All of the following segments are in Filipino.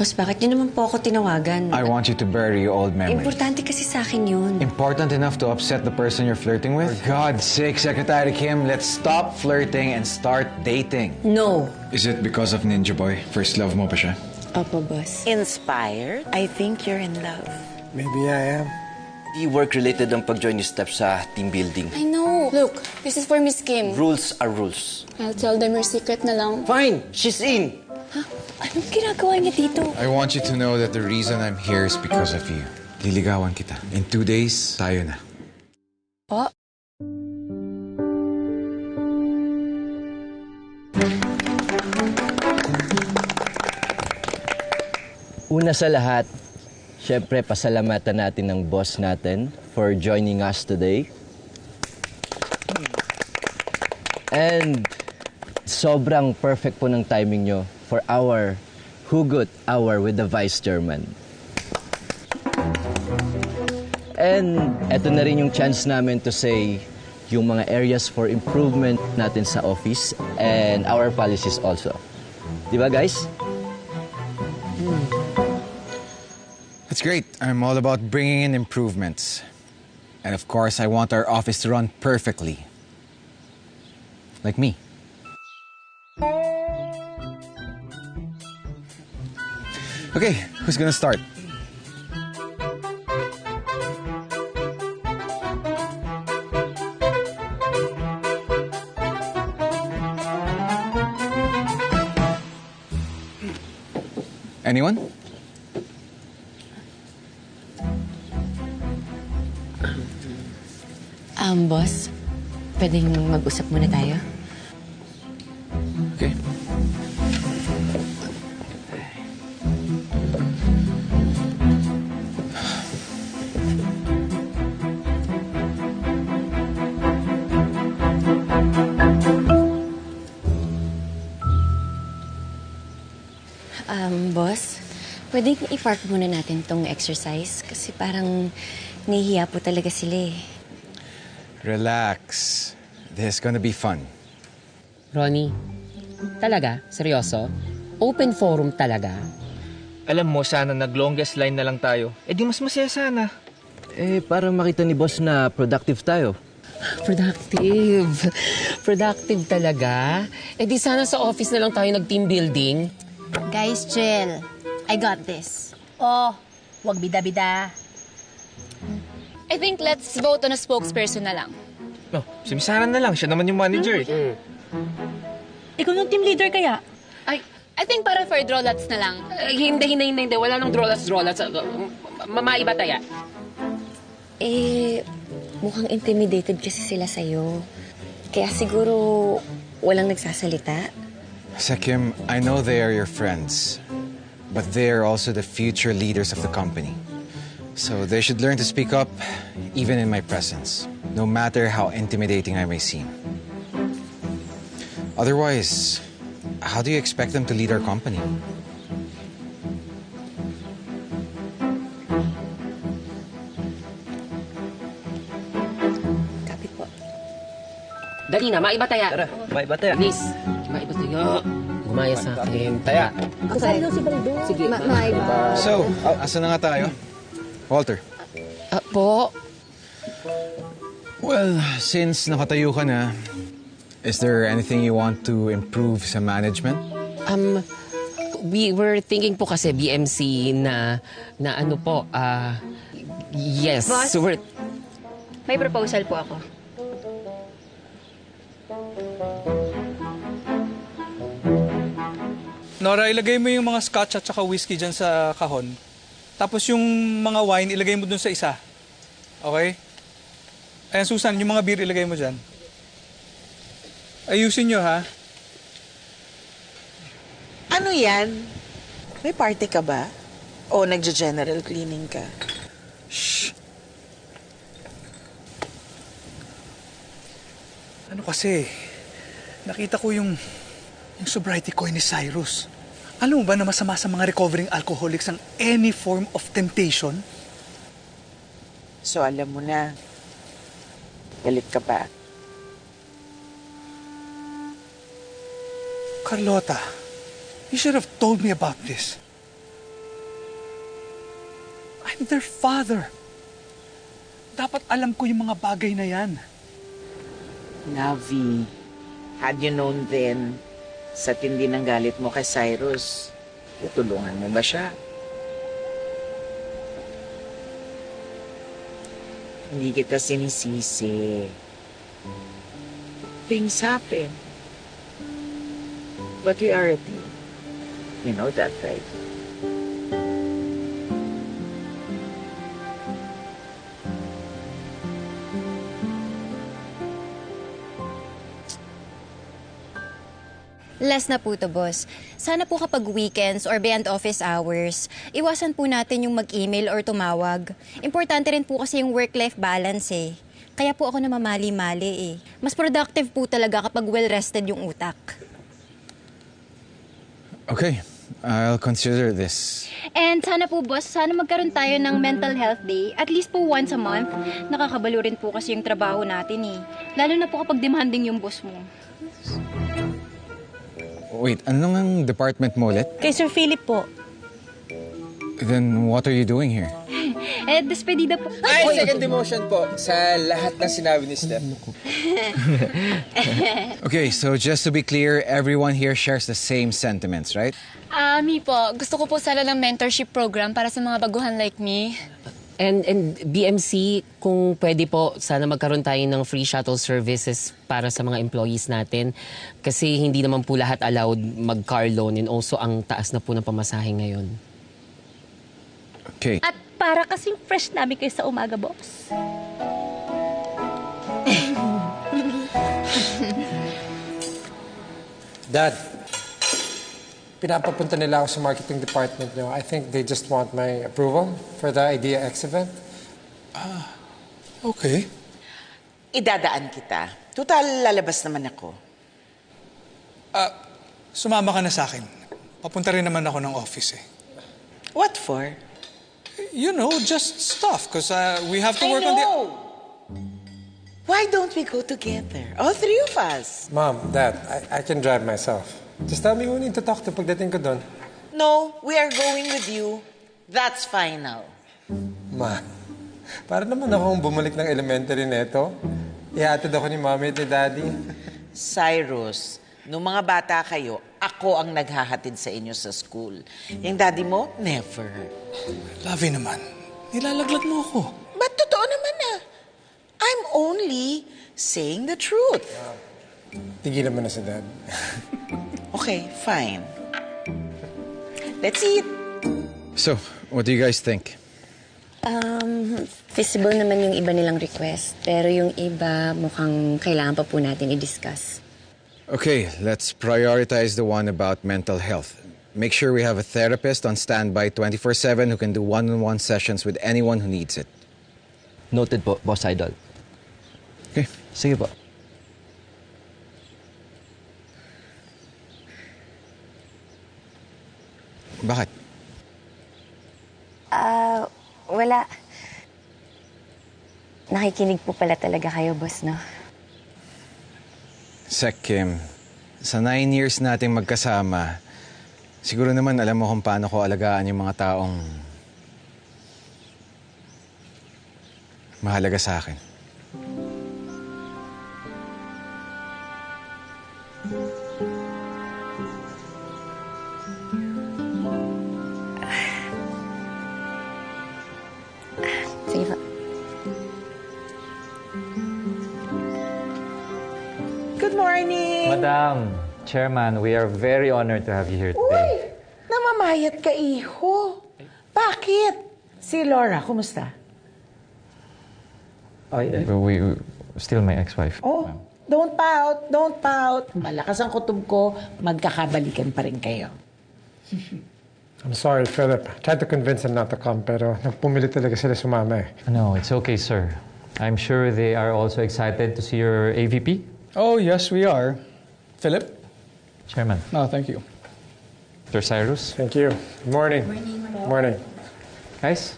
Boss, bakit niyo naman po ako tinawagan? I want you to bury your old memories. Importante kasi sa akin yun. Important enough to upset the person you're flirting with? For God's sake, Secretary Kim, let's stop flirting and start dating. No. Is it because of Ninja Boy? First love mo pa siya? Opo, boss. Inspired? I think you're in love. Maybe I am. Di work-related ang pag-join ni Steph sa team building. I know. Look, this is for Miss Kim. Rules are rules. I'll tell them your secret na lang. Fine! She's in! Anong ginagawa niya dito? I want you to know that the reason I'm here is because of you. Liligawan kita. In 2 days, tayo na. Oh. Una sa lahat, syempre pasalamatan natin ng boss natin for joining us today. And sobrang perfect po ng timing nyo for our Hugot Hour with the Vice Chairman. And eto na rin yung chance namin to say yung mga areas for improvement natin sa office and our policies also. Di ba, guys? That's great. I'm all about bringing in improvements. And of course, I want our office to run perfectly. Like me. Okay, who's gonna start? Anyone? Boss, pwedeng mag-usap muna tayo? Okay. Boss, pwedeng i-park muna natin tong exercise kasi parang nahihiya po talaga sila eh. Relax. This is gonna be fun. Ronnie, talaga? Seryoso? Open forum talaga? Alam mo, sana nag-longest line na lang tayo. Eh di mas masaya sana. Eh, para makita ni boss na productive tayo. Productive. Productive talaga? Eh di sana sa office na lang tayo nag-team building. Guys, chill. I got this. Oh, wag bida-bida. I think let's vote on a spokesperson na lang. No, si Miss Sarah na lang. Siya naman yung manager. Ikaw yung team leader kaya? I think para for drawlats na lang. Hindi. Wala nang drawlats. Mamaiba tayo. Mukhang intimidated kasi sila sa'yo. Kaya siguro walang nagsasalita. Sekim, I know they are your friends, but they are also the future leaders of the company. So they should learn to speak up, even in my presence, no matter how intimidating I may seem. Otherwise, how do you expect them to lead our company? Copy po. Dali na, maiba tayo. Tara, maiba tayo. Please, maiba tayo. Gumaya sa akin. Taya. Kasali daw si Baldo. Sige. So, asa na nga tayo? Walter. Po? Well, since nakatayo ka na, is there anything you want to improve sa management? We were thinking po kasi BMC na ano po, yes. Boss? So May proposal po ako. Nora, ilagay mo yung mga scotch at saka whiskey dyan sa kahon. Tapos yung mga wine, ilagay mo dun sa isa. Okay? Ayan, Susan, yung mga beer, ilagay mo dyan. Ayusin nyo, ha? Ano yan? May party ka ba? O nagja-general cleaning ka? Shh! Ano kasi, nakita ko yung sobriety coin ni Cyrus. Alam mo ba na masama sa mga recovering alcoholics ang any form of temptation? So alam mo na, galit ka pa. Carlota, you should have told me about this. I'm their father. Dapat alam ko yung mga bagay na yan. Navi, had you known then, sa tindi ng galit mo kay Cyrus, tutulungan mo ba siya? Hindi kita sinisisi. Things happen. But we are a team. You know that, right? Last na po to, boss. Sana po kapag weekends or beyond office hours, iwasan po natin yung mag-email or tumawag. Importante rin po kasi yung work-life balance eh. Kaya po ako namamali-mali eh. Mas productive po talaga kapag well-rested yung utak. Okay, I'll consider this. And sana po, boss, sana magkaroon tayo ng mental health day. At least po once a month. Nakakabalo rin po kasi yung trabaho natin eh. Lalo na po kapag demanding yung boss mo. Wait, ano ngang department mo ulit? Kay Sir Philip po. Then what are you doing here? Despedida po. Ay, second demotion po sa lahat ng sinabi ni Steph. Okay, so just to be clear, everyone here shares the same sentiments, right? Me po, gusto ko po sana ng mentorship program para sa mga baguhan like me. And BMC, kung pwede po, sana magkaroon tayo ng free shuttle services para sa mga employees natin. Kasi hindi naman po lahat allowed mag-car loan and also ang taas na po ng pamasahe ngayon. Okay. At para kasing fresh namin kayo sa umaga, boss. Dad, pinapapunta nila ako sa marketing department nyo. I think they just want my approval for the Idea X event. Okay. Idadaan kita. Total, lalabas naman ako. Sumama ka na sa akin. Papunta rin naman ako ng office eh. What for? You know, just stuff. Because we have to work I on the... know. Why don't we go together? All three of us. Mom, Dad, I can drive myself. Just tell me who need to talk to pagdating ko doon. No, we are going with you. That's final. Ma, para naman akong bumalik ng elementary neto. Ihatid ako ni Mommy at ni Daddy. Cyrus, nung mga bata kayo, ako ang naghahatid sa inyo sa school. Yung daddy mo, never. Lavi naman, nilalaglag mo ako. Ba't totoo naman na? I'm only saying the truth. Tigilan mo na si Dad. Okay, fine. Let's eat. So, what do you guys think? Feasible naman yung iba nilang request. Pero yung iba mukhang kailangan pa po natin i-discuss. Okay, let's prioritize the one about mental health. Make sure we have a therapist on standby 24/7 who can do one-on-one sessions with anyone who needs it. Noted po, Boss Idol. Okay. Sige po. Bakit? Wala. Nakikinig po pala talaga kayo, boss, no? Sek Kim, sa 9 years nating magkasama, siguro naman alam mo kung paano ko alagaan yung mga taong mahalaga sa akin. Sige pa. Good morning. Madam, Chairman, we are very honored to have you here today. Uy, namamayat ka, iho. Bakit? Si Laura, kumusta? We still my ex-wife. Oh, don't pout, don't pout. Malakas ang kutob ko, magkakabalikan pa rin kayo. I'm sorry, Philip. I tried to convince them not to come, pero nagpumilit talaga sila sumama eh. No, it's okay, sir. I'm sure they are also excited to see your AVP. Oh, yes, we are. Philip? Chairman. No, thank you. Mr. Cyrus. Thank you. Good morning. Morning. Guys?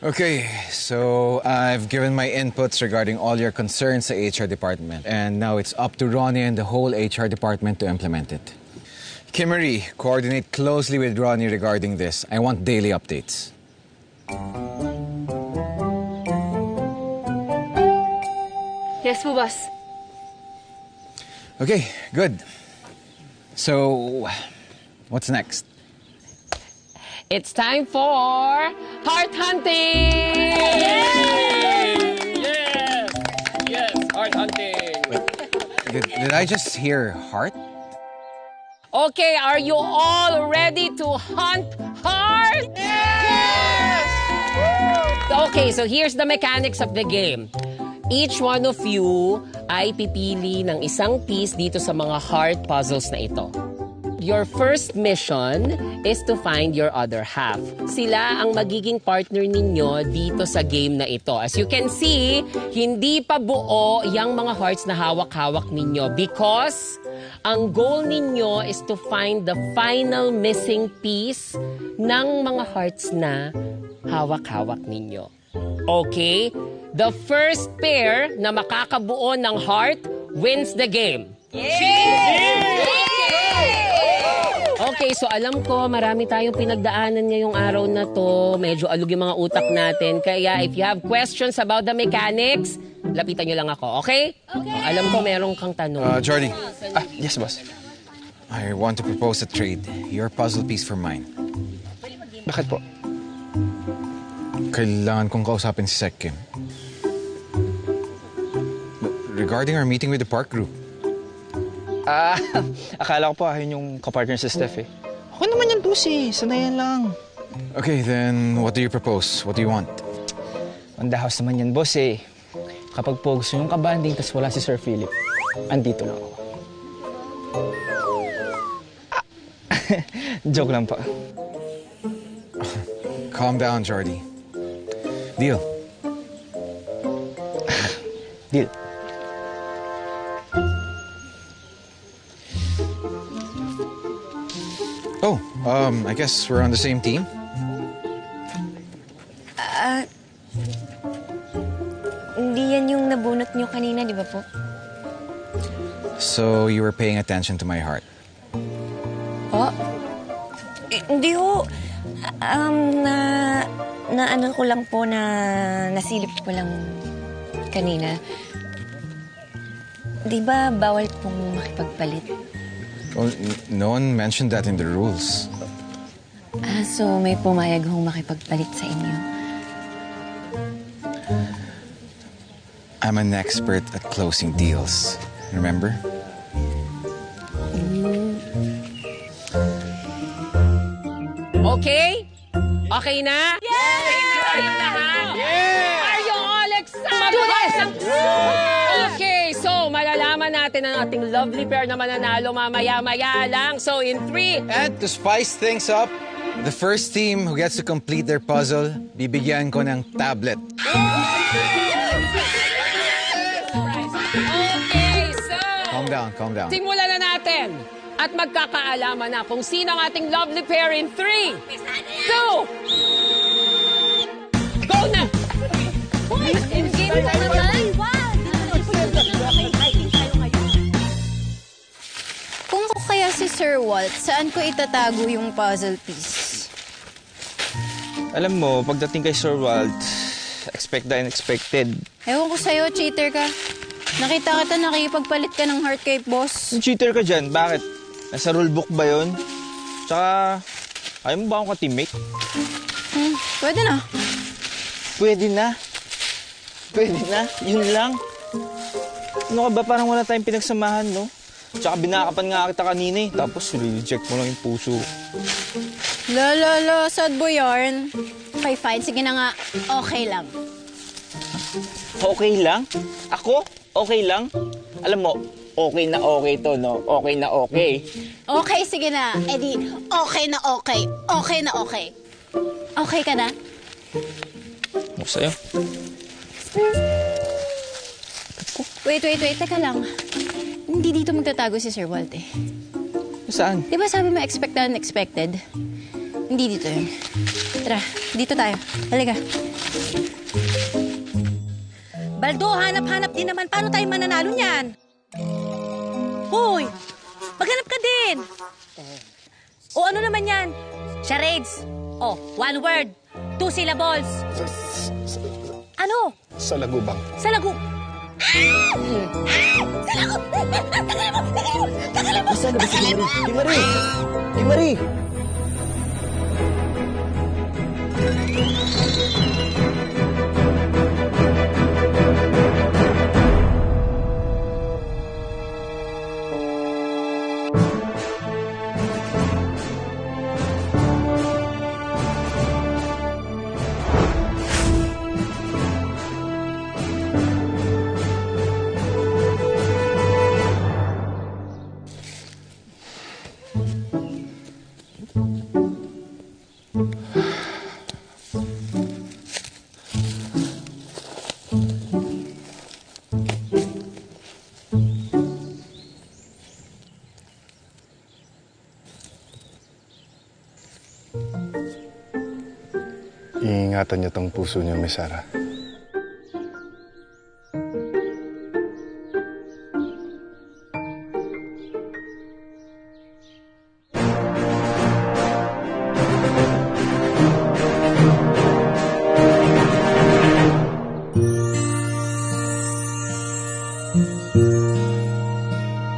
Okay, so I've given my inputs regarding all your concerns sa HR department. And now it's up to Ronnie and the whole HR department to implement it. Kimmery, coordinate closely with Ronnie regarding this. I want daily updates. Yes po, boss. Okay, good. So, what's next? It's time for heart hunting! Yes! Yes, heart hunting! Did I just hear heart? Okay, are you all ready to hunt heart? Yes! Okay, so here's the mechanics of the game. Each one of you ay pipili ng isang piece dito sa mga heart puzzles na ito. Your first mission is to find your other half. Sila ang magiging partner ninyo dito sa game na ito. As you can see, hindi pa buo yung mga hearts na hawak-hawak ninyo because ang goal ninyo is to find the final missing piece ng mga hearts na hawak-hawak ninyo. Okay? The first pair na makakabuo ng heart wins the game. Okay, so alam ko marami tayong pinagdaanan ngayong araw na to. Medyo alog yung mga utak natin. Kaya if you have questions about the mechanics, lapitan nyo lang ako, okay? Alam ko meron kang tanong. Jordy, Yes, boss. I want to propose a trade. Your puzzle piece for mine. Bakit po? Kailangan kong kausapin si Sec Kim. Regarding our meeting with the park group. Akala ko po ayun yung kapartner sa Steph eh. Ako naman yan, boss eh. Sanayan lang. Okay, then what do you propose? What do you want? On the house naman yan, boss eh. Kapag po gusto yung kabanding tas wala si Sir Philip, andito lang ako. Joke lang pa. Calm down, Jordy. Deal. Deal. Oh, I guess we're on the same team. Hindi yan yung nabunot nyo kanina, di ba po? So you were paying attention to my heart. Po? Hindi ho. Na ano ko lang po na nasilip ko lang kanina. Di ba bawal pong makipagpalit? Well, no one mentioned that in the rules. So may pumayag hong makipagpalit sa inyo. I'm an expert at closing deals. Remember? Okay? Okay na? Are you all excited? Okay, so malalaman natin ang ating lovely pair na mananalo mamaya-maya lang. So in 3, And to spice things up, the first team who gets to complete their puzzle, bibigyan ko ng tablet. okay, so Calm down, calm down. simulan na natin. At magkakaalaman na kung sino ang ating lovely pair in 3, 2, go na! Kung ako kaya si Sir Walt, saan ko itatago yung puzzle piece? Alam mo, pagdating kay Sir Walt, expect the unexpected. Ewan ko sa'yo, cheater ka. Nakita kita nakipagpalit ka ng heart kay boss. Yung cheater ka dyan, bakit? Nasa rulebook ba yun? Tsaka, ayaw mo ba akong ka-teammate? Pwede na. Pwede na. Pwede na. Yun lang. Ano ka ba? Parang wala tayong pinagsamahan, no? Tsaka binakapan nga kita kanina eh. Tapos, reject mo lang yung puso. Lala, sad boy yarn. Okay, fine. Sige na nga. Okay lang. Okay lang? Ako? Okay lang? Alam mo, okay na okay to, no? Okay na okay. Okay, sige na. Eddie, okay na okay. Okay na okay. Okay ka na? Ako sa'yo. Wait. Teka lang. Hindi dito magtatago si Sir Walt eh. Saan? Di ba sabi mo expect na unexpected? Hindi dito yun. Tara, dito tayo. Halika. Baldo, hanap-hanap din naman. Paano tayo mananalo niyan? Hoy, maghanap ka din. O ano naman yan? Charades. Oh, one word. 2 syllables. Ano? Sa lagubang. Sa lagu... Saan na ba si Marie? Di Marie! Di Marie! Iingatan niyo tong puso niyo, Miss Sarah.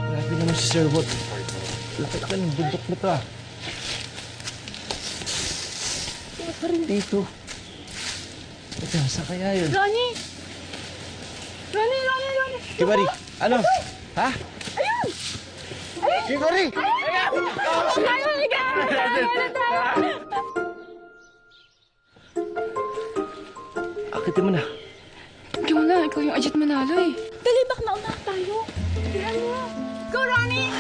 Grabe naman si Sir Bot. Laki-laki ng bundok mo ka. Wala pa rin dito. Teka, saan kaya yun? Ronnie! Ronnie! Kimari, ano? Ha? Ayun! Kimari! Akitin mo na. Ikaw na, ikaw yung Ajit Manalo eh. Dali, baka mauna tayo. Kaya mo. Go, Ronnie!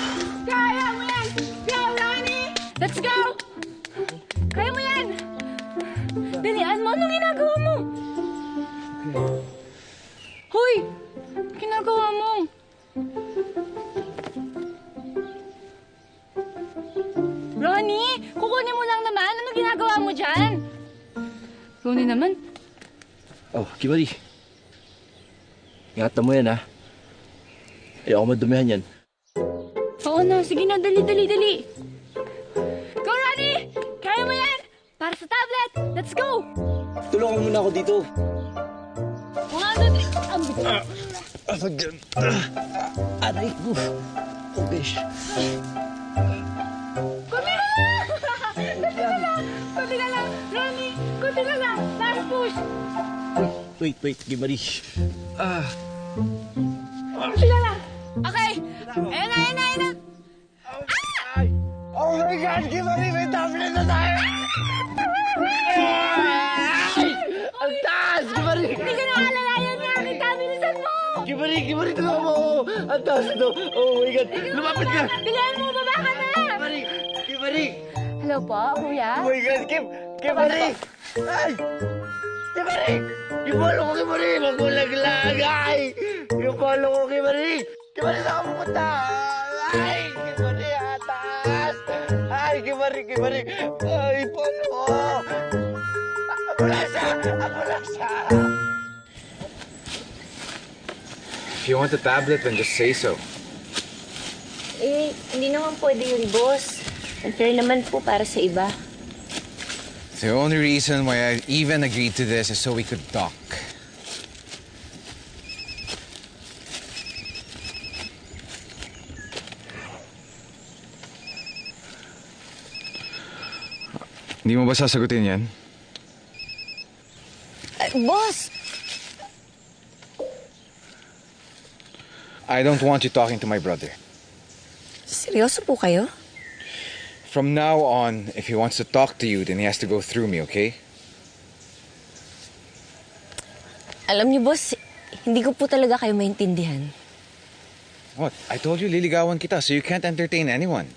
Kaya mo yan! Go, Ronnie! Let's go! Kaya mo yan! Dalian mo, anong ginagawa mo? Hoy! Ginagawa mo? Ronnie! Kukunin mo lang naman. Anong ginagawa mo dyan? Ronnie naman. Oh, Kimari. Ingatan mo yan, ha? Ayoko madumihan yan. Oo na, sige na, dali. Go, Ronnie! Kaya mo yan! Para sa tablet! Let's go! Tulungan mo muna ako dito. Mga ano din... Aray ko. Oh, gosh. Kunti na lang! Ronnie! Kunti na lang! Last push! Wait, Kimari. Kunti na lang! Okay! Ayan na! Oh my God, Kimari! May tablet na tayo! Ang taas, Kimari! Hindi ka naalalayan niya! Kitabilisan mo! Kimari, tulungan mo ako! Ang taas ito! Oh my God! Lumapit ka! Bilihan mo! Baba ka na! Kimari! Hello po, kuya? Oh my God, Kimari! Ay! Kimari! Yung bolo ko, Kimari! Magulaglag! Ay! Yung bolo ko, Kimari! Kimari, saan ka pupunta? Ay! Kimari, atas! Ay, Kimari! Ay, bolo ko! Ambulansya! If you want the tablet, then just say so. Eh, hindi naman pwede yun, boss. Unfair naman po para sa iba. The only reason why I even agreed to this is so we could talk. Hindi mo ba sasagutin yan? Boss! I don't want you talking to my brother. Seryoso po kayo? From now on, if he wants to talk to you, then he has to go through me, okay? Alam niyo, boss, hindi ko po talaga kayo maintindihan. What? I told you liligawan kita, so you can't entertain anyone.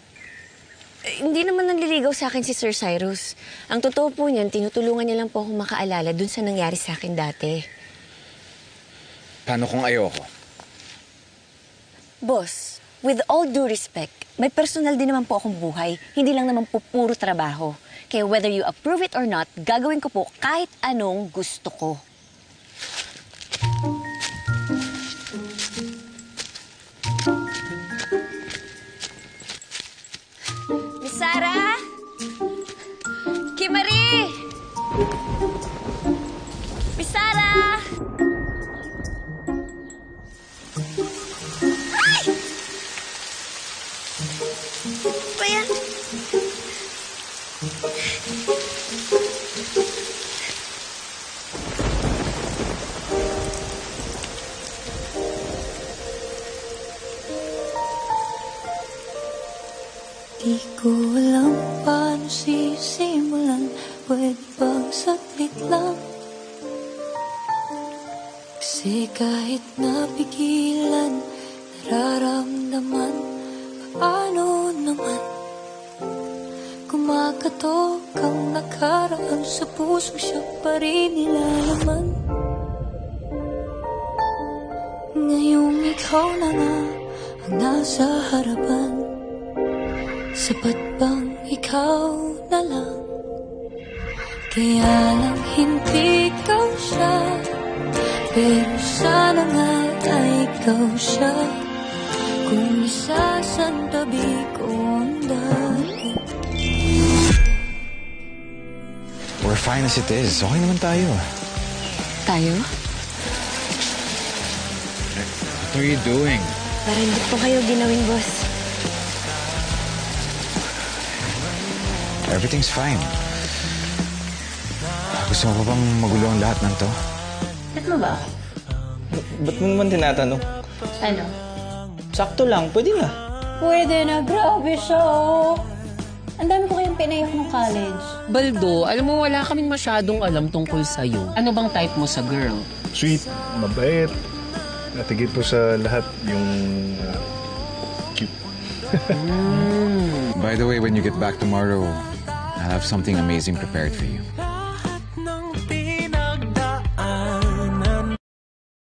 Hindi naman nanliligaw sa akin si Sir Cyrus. Ang totoo po niyan, tinutulungan niya lang po akong makaalala dun sa nangyari sa akin dati. Paano kung ayoko? Boss, with all due respect, may personal din naman po akong buhay. Hindi lang naman po puro trabaho. Kaya whether you approve it or not, gagawin ko po kahit anong gusto ko. Di ko alam paano sisimulan. Pwede bang saglit lang? Kasi kahit napigilan, nararamdaman, paano naman? Kumakatok ang nakaraan sa puso, siya pa rin nilalaman. Ngayong ikaw na nga ang nasa harapan, sapat bang ikaw na lang? Kaya lang hindi ikaw siya, pero sana nga ay ikaw siya. Kung isasantabi ko ang dati. We're fine as it is. Okay naman tayo. Tayo? What are you doing? Para hindi po kayo ginawin, boss. Everything's fine. Gusto mo pa bang magulo ang lahat ng to? Ba't mo ba? Ba't mo naman tinatanong? Ano? Sakto lang, pwede na. Pwede na, grabe siya, oh. Ang dami ko kayong pinayak ng college. Baldo, alam mo, wala kaming masyadong alam tungkol sa'yo. Ano bang type mo sa girl? Sweet, mabait. At higit po sa lahat, yung cute. By the way, when you get back tomorrow, I'll have something amazing prepared for you.